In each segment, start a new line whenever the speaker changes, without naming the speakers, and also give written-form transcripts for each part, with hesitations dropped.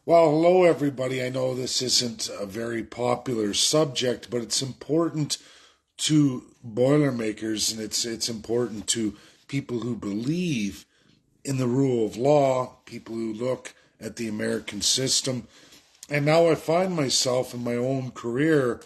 Well, hello everybody. I know this isn't a very popular subject, but it's important to Boilermakers and it's important to people who believe in the rule of law, people who look at the American system. And now I find myself in my own career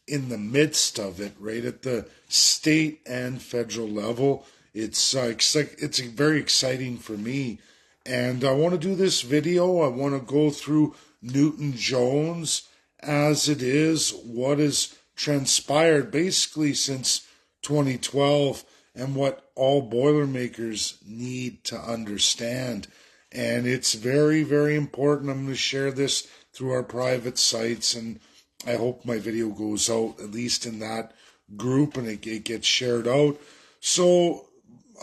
in the midst of it, right at the state and federal level. It's very exciting for me, and I want to do this video. I want to go through Newton Jones as it is, what has transpired basically since 2012, and what all Boilermakers need to understand. And it's very, very important. I'm going to share this through our private sites, and I hope my video goes out at least in that group and it gets shared out. So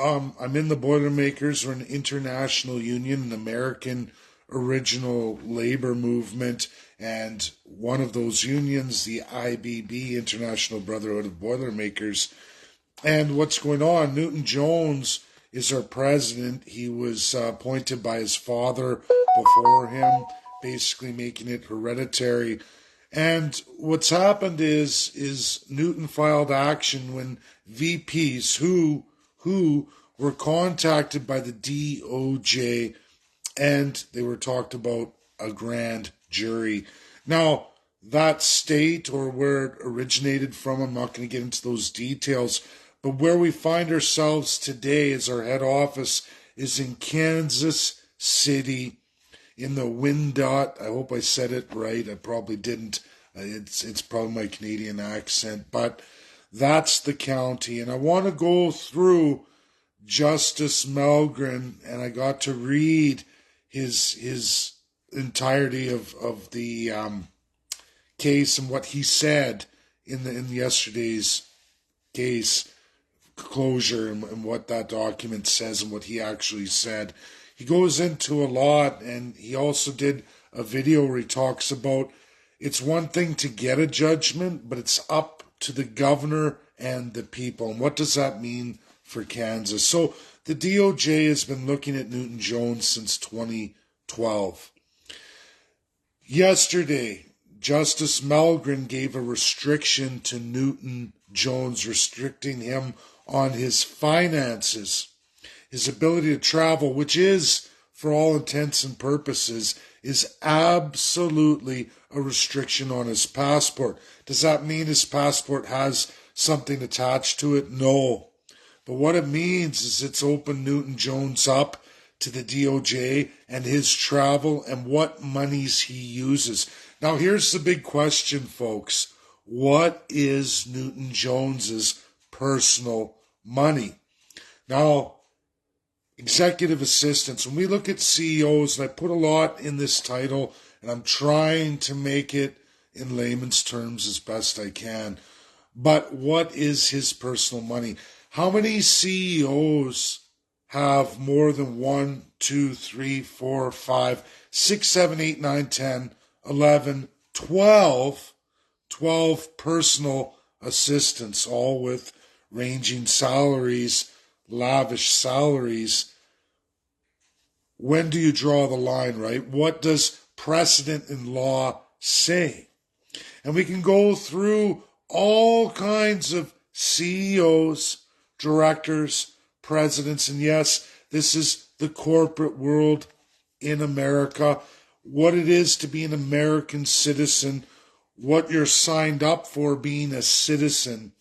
I'm in the Boilermakers. We're an international union, an American original labor movement, and one of those unions, the IBB, International Brotherhood of Boilermakers. And what's going on? Newton Jones is our president. He was appointed by his father before him, basically making it hereditary. And what's happened is Newton filed action when VPs who were contacted by the DOJ, and they were talked about a grand jury. Now, that state or where it originated from, I'm not going to get into those details, but where we find ourselves today is our head office is in Kansas City, in the Windot. I hope I said it right. I probably didn't. It's probably my Canadian accent, but that's the county. And I want to go through Justice Melgren, and I got to read his entirety of the case and what he said in yesterday's case closure, and what that document says and what he actually said. He goes into a lot, and he also did a video where he talks about it's one thing to get a judgment, but it's up to the governor and the people. And what does that mean for Kansas? So the DOJ has been looking at Newton Jones since 2012. Yesterday, Justice Melgren gave a restriction to Newton Jones, restricting him on his finances, his ability to travel, which is, for all intents and purposes, is absolutely a restriction on his passport. Does that mean his passport has something attached to it? No. But what it means is it's opened Newton Jones up to the DOJ and his travel and what monies he uses. Now, here's the big question, folks. What is Newton Jones's personal money? Now, executive assistants, when we look at CEOs, and I put a lot in this title, and I'm trying to make it in layman's terms as best I can, but what is his personal money? How many CEOs have more than 1, 2, 3, 4, 5, 6, 7, 8, 9, 10, 11, 12 personal assistants, all with ranging salaries, lavish salaries? When do you draw the line, right? What does precedent in law say? And we can go through all kinds of CEOs, directors, presidents, and yes, this is the corporate world in America, what it is to be an American citizen, what you're signed up for being a citizen.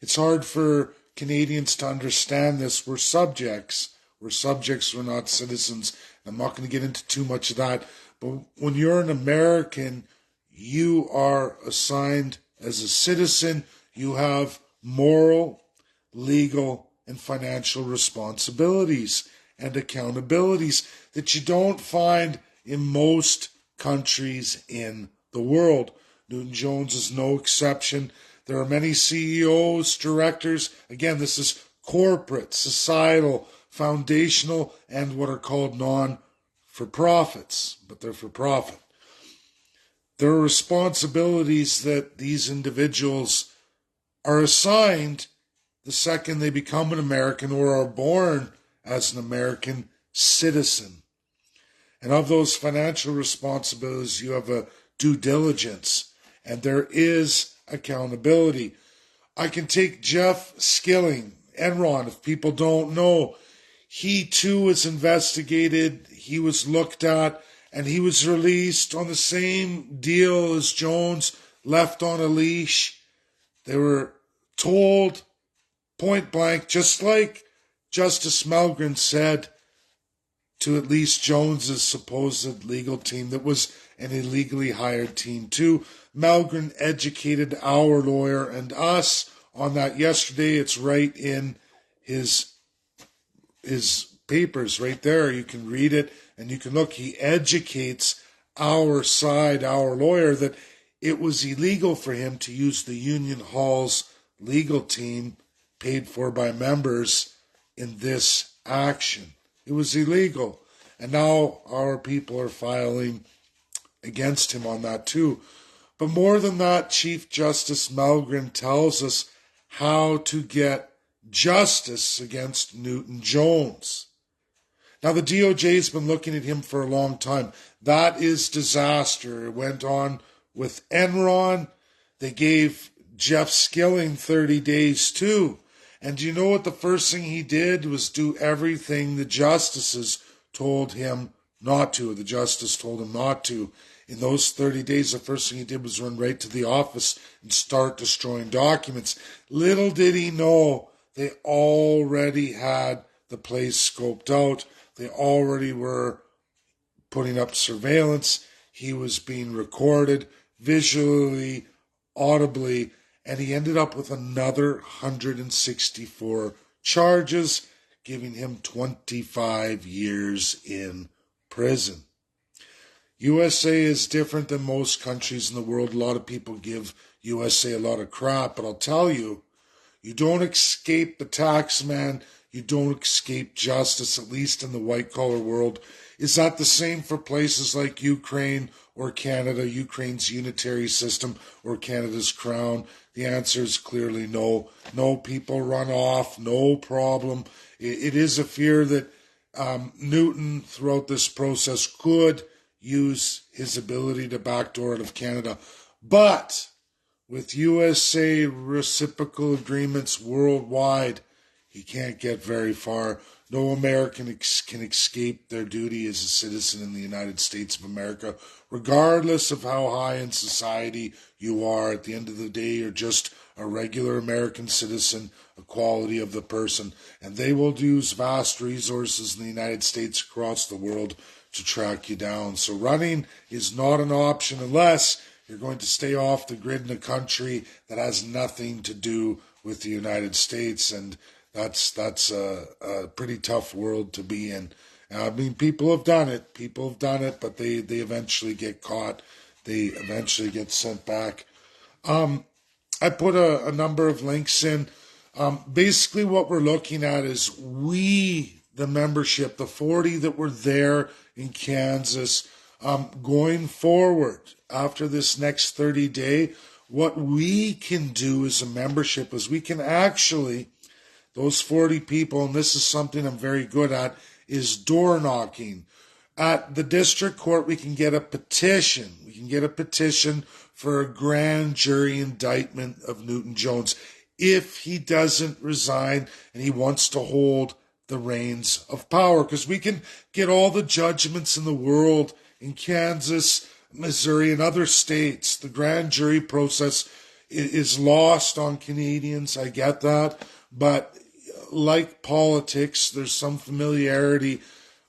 It's hard for Canadians to understand this. We're subjects. We're not citizens. I'm not going to get into too much of that. But when you're an American, you are assigned as a citizen. You have moral, legal, and financial responsibilities and accountabilities that you don't find in most countries in the world. Newton Jones is no exception. There are many CEOs, directors. Again, this is corporate, societal, foundational, and what are called non-for-profits, but they're for profit. There are responsibilities that these individuals are assigned the second they become an American or are born as an American citizen. And of those financial responsibilities, you have a due diligence, and there is accountability. I can take Jeff Skilling, Enron, if people don't know. He too was investigated, he was looked at, and he was released on the same deal as Jones, left on a leash. They were told point blank, just like Justice Malgren said to at least Jones's supposed legal team that was an illegally hired team too. Malgren educated our lawyer and us on that yesterday. It's right in his papers right there. You can read it and you can look. He educates our side, our lawyer, that it was illegal for him to use the Union Hall's legal team paid for by members in this action. It was illegal. And now our people are filing against him on that too. But more than that, Chief Justice Malgren tells us how to get justice against Newton Jones. Now, the DOJ's been looking at him for a long time. That is disaster. It went on with Enron. They gave Jeff Skilling 30 days too. And do you know what the first thing he did was do everything the justices told him not to. The justice told him not to. In those 30 days, the first thing he did was run right to the office and start destroying documents. Little did he know they already had the place scoped out. They already were putting up surveillance. He was being recorded visually, audibly, and he ended up with another 164 charges, giving him 25 years in prison. USA is different than most countries in the world. A lot of people give USA a lot of crap, but I'll tell you, you don't escape the tax man. You don't escape justice, at least in the white-collar world. Is that the same for places like Ukraine or Canada, Ukraine's unitary system or Canada's crown? The answer is clearly no. No, people run off, no problem. It is a fear that Newton, throughout this process, could use his ability to backdoor out of Canada. But with USA reciprocal agreements worldwide, he can't get very far. No American can escape their duty as a citizen in the United States of America, regardless of how high in society you are. At the end of the day, you're just a regular American citizen, a quality of the person, and they will use vast resources in the United States across the world to track you down. So running is not an option unless you're going to stay off the grid in a country that has nothing to do with the United States, and that's a pretty tough world to be in. I mean, people have done it, but they eventually get caught. They eventually get sent back. I put a number of links in. Basically, what we're looking at is the membership, the 40 that were there in Kansas, going forward after this next 30-day, what we can do as a membership is we can actually, those 40 people, and this is something I'm very good at, is door knocking. At the district court, we can get a petition. We can get a petition for a grand jury indictment of Newton Jones if he doesn't resign and he wants to hold the reins of power. Because we can get all the judgments in the world in Kansas, Missouri, and other states. The grand jury process is lost on Canadians. I get that. But like politics, there's some familiarity.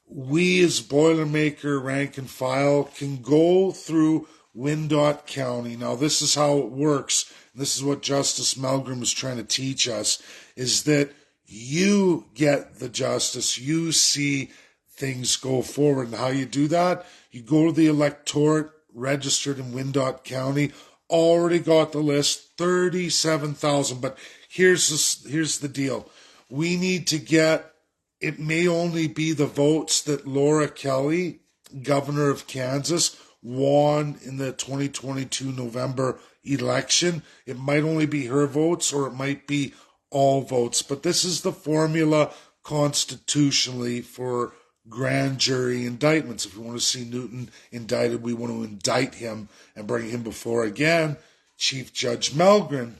We as Boilermaker rank and file can go through Wyandotte County. Now, this is how it works. This is what Justice Malgren was trying to teach us, is that you get the justice. You see things go forward. And how you do that, you go to the electorate registered in Wyandotte County, already got the list, 37,000. But here's the deal. We need to get, it may only be the votes that Laura Kelly, governor of Kansas, won in the 2022 November election. It might only be her votes, or it might be all votes. But this is the formula constitutionally for grand jury indictments. If we want to see Newton indicted, we want to indict him and bring him before, again, Chief Judge Melgren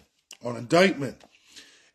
on indictment.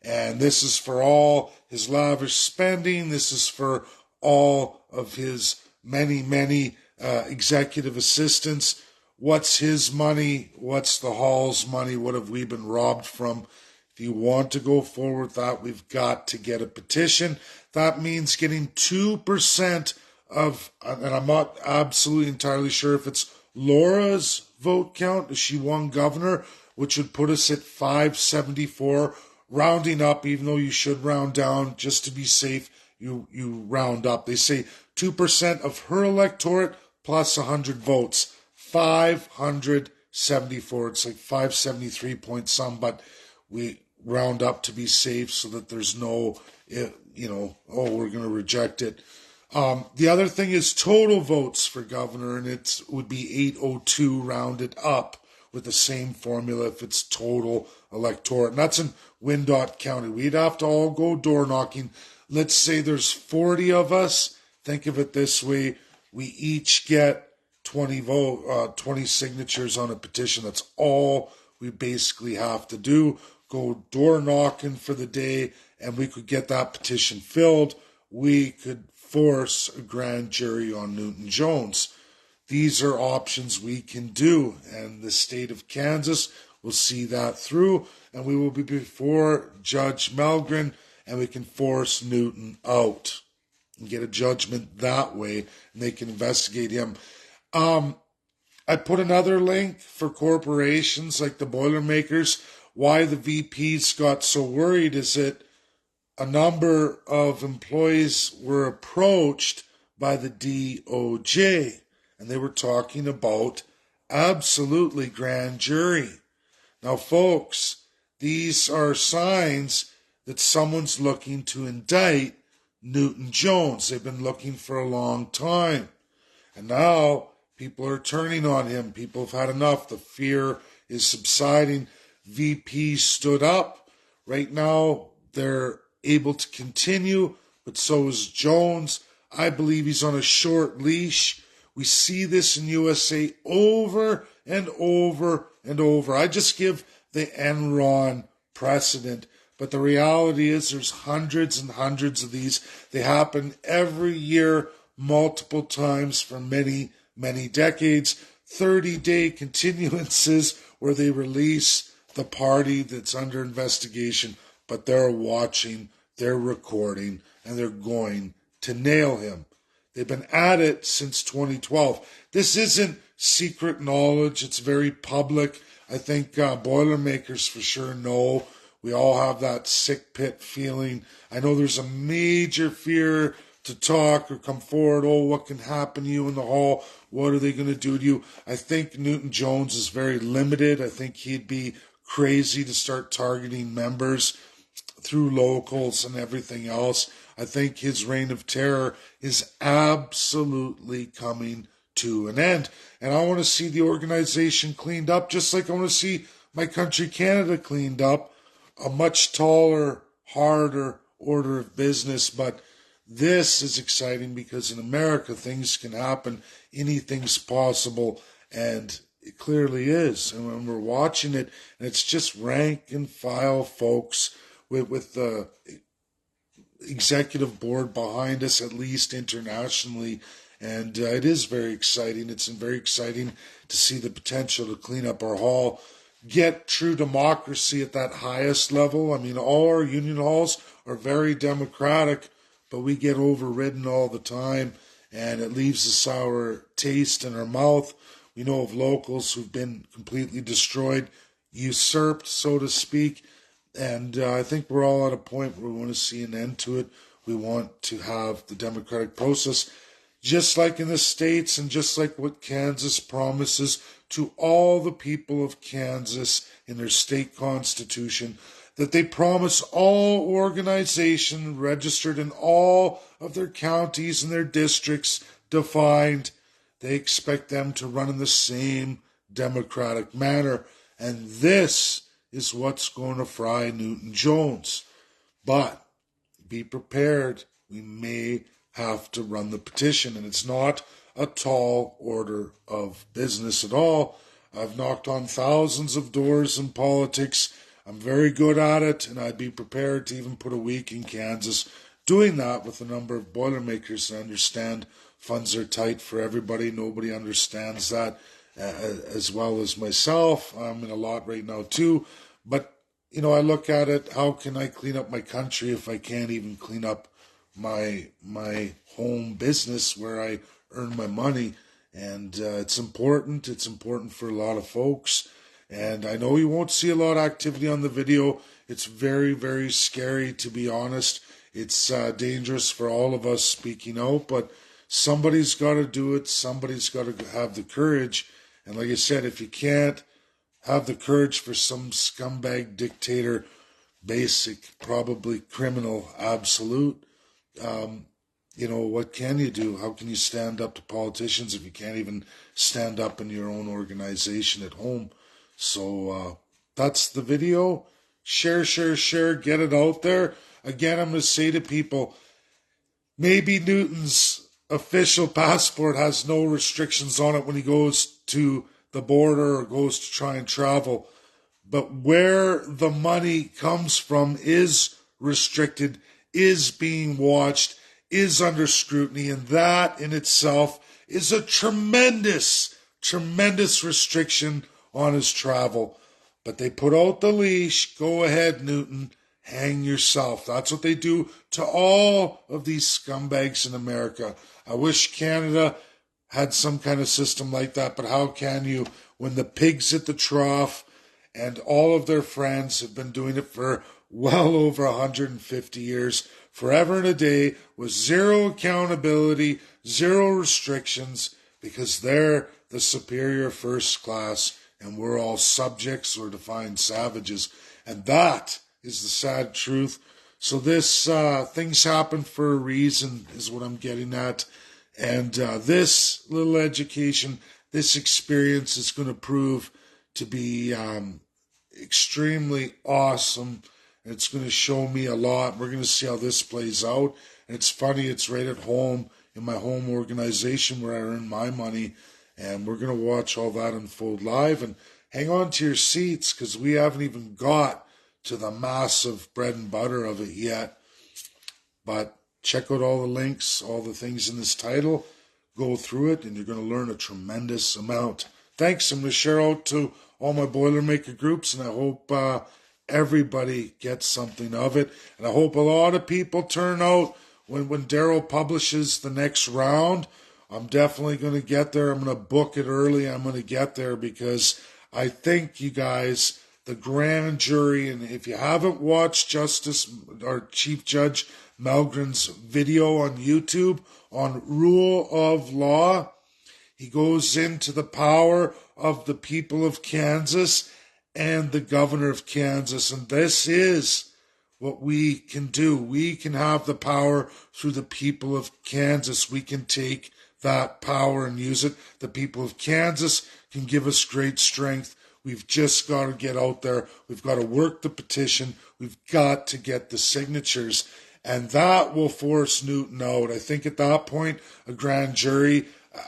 And this is for all his lavish spending. This is for all of his many executive assistants. What's his money? What's the Hall's money? What have we been robbed from? If you want to go forward with that, we've got to get a petition. That means getting 2% of, and I'm not absolutely entirely sure if it's Laura's vote count, if she won governor, which would put us at 574, rounding up, even though you should round down just to be safe, you round up. They say 2% of her electorate plus 100 votes, 574. It's like 573 point some, but we round up to be safe so that there's no, we're going to reject it. The other thing is total votes for governor, and it would be 802 rounded up with the same formula if it's total electorate. And that's in Wynot County. We'd have to all go door knocking. Let's say there's 40 of us. Think of it this way. We each get 20 signatures on a petition. That's all we basically have to do. Go door knocking for the day, and we could get that petition filled. We could force a grand jury on Newton Jones. These are options we can do, and the state of Kansas will see that through, and we will be before Judge Melgren, and we can force Newton out and get a judgment that way, and they can investigate him. I put another link for corporations like the Boilermakers. Why the VPs got so worried is that a number of employees were approached by the DOJ, and they were talking about absolutely grand jury. Now, folks, these are signs that someone's looking to indict Newton Jones. They've been looking for a long time. And now people are turning on him. People have had enough. The fear is subsiding. VP stood up. Right now, they're able to continue, but so is Jones. I believe he's on a short leash. We see this in USA over and over and over. I just give the Enron precedent, but the reality is there's hundreds and hundreds of these. They happen every year, multiple times for many decades. 30-day continuances where they release the party that's under investigation, but they're watching, they're recording, and they're going to nail him. They've been at it since 2012. This isn't secret knowledge. It's very public. I think Boilermakers for sure know. We all have that sick pit feeling. I know there's a major fear to talk or come forward. Oh, what can happen to you in the hall? What are they going to do to you? I think Newton Jones is very limited. I think he'd be crazy to start targeting members through locals and everything else. I think his reign of terror is absolutely coming to an end. And I want to see the organization cleaned up, just like I want to see my country, Canada, cleaned up. A much taller, harder order of business. But this is exciting because in America, things can happen. Anything's possible. And it clearly is. And when we're watching it, and it's just rank and file folks with the executive board behind us, at least internationally. And it is very exciting. It's very exciting to see the potential to clean up our hall, get true democracy at that highest level. I mean, all our union halls are very democratic, but we get overridden all the time, and it leaves a sour taste in our mouth. We know of locals who've been completely destroyed, usurped, so to speak. And I think we're all at a point where we want to see an end to it. We want to have the democratic process, just like in the States and just like what Kansas promises to all the people of Kansas in their state constitution, that they promise all organizations registered in all of their counties and their districts defined, they expect them to run in the same democratic manner. And this is what's going to fry Newton Jones. But be prepared. We may have to run the petition. And it's not a tall order of business at all. I've knocked on thousands of doors in politics. I'm very good at it, and I'd be prepared to even put a week in Kansas doing that with a number of Boilermakers that understand funds are tight for everybody. Nobody understands that as well as myself. I'm in a lot right now too. But, I look at it, how can I clean up my country if I can't even clean up my home business where I earn my money? And it's important. It's important for a lot of folks. And I know you won't see a lot of activity on the video. It's very, very scary, to be honest. It's dangerous for all of us speaking out, but somebody's got to do it. Somebody's got to have the courage. And like I said, if you can't have the courage for some scumbag dictator, basic, probably criminal, absolute, what can you do? How can you stand up to politicians if you can't even stand up in your own organization at home? So that's the video. Share, get it out there. Again, I'm going to say to people, maybe Newton's official passport has no restrictions on it when he goes to the border or goes to try and travel. But where the money comes from is restricted, is being watched, is under scrutiny, and that in itself is a tremendous, tremendous restriction on his travel. But they put out the leash. Go ahead, Newton. Hang yourself. That's what they do to all of these scumbags in America. I wish Canada had some kind of system like that, but how can you when the pigs at the trough and all of their friends have been doing it for well over 150 years, forever and a day, with zero accountability, zero restrictions, because they're the superior first class and we're all subjects or defined savages. And that is the sad truth. So this, things happen for a reason is what I'm getting at. And this little education, this experience is going to prove to be extremely awesome. And it's going to show me a lot. We're going to see how this plays out. And it's funny, it's right at home in my home organization where I earn my money. And we're going to watch all that unfold live. And hang on to your seats because we haven't even got to the massive bread and butter of it yet. But check out all the links, all the things in this title. Go through it and you're going to learn a tremendous amount. Thanks. I'm going to share out to all my Boilermaker groups and I hope everybody gets something of it. And I hope a lot of people turn out when Daryl publishes the next round. I'm definitely going to get there. I'm going to book it early. I'm going to get there because I think you guys, the grand jury, and if you haven't watched Justice or Chief Judge Malgren's video on YouTube on rule of law, he goes into the power of the people of Kansas and the governor of Kansas. And this is what we can do. We can have the power through the people of Kansas. We can take that power and use it. The people of Kansas can give us great strength. We've just got to get out there. We've got to work the petition. We've got to get the signatures. And that will force Newton out. I think at that point, a grand jury,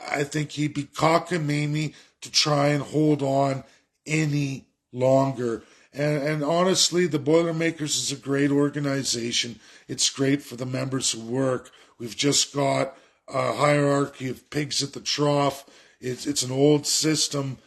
I think he'd be cockamamie to try and hold on any longer. And honestly, the Boilermakers is a great organization. It's great for the members who work. We've just got a hierarchy of pigs at the trough. It's an old system.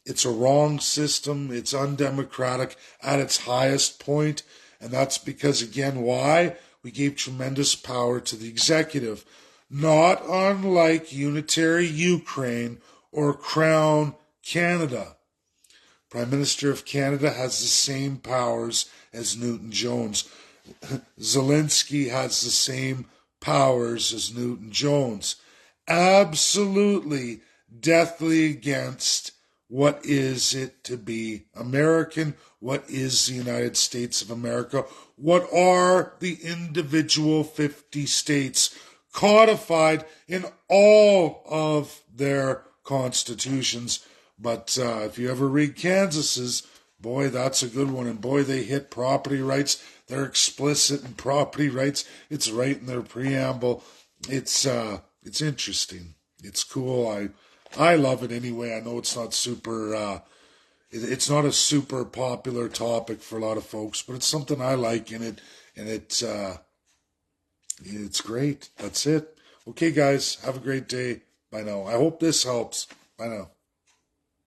It's a wrong system. It's undemocratic at its highest point. And that's because, again, why? We gave tremendous power to the executive. Not unlike unitary Ukraine or Crown Canada. Prime Minister of Canada has the same powers as Newton Jones. Zelensky has the same powers as Newton Jones. Absolutely deathly against what is it to be American? What is the United States of America? What are the individual 50 states codified in all of their constitutions? But if you ever read Kansas's, boy, that's a good one. And boy, they hit property rights. They're explicit in property rights. It's right in their preamble. it's interesting. It's cool. I love it anyway. I know it's not super. It's not a super popular topic for a lot of folks, but it's something I like in it, and it's great. That's it. Okay, guys, have a great day. Bye now. I hope this helps. Bye now.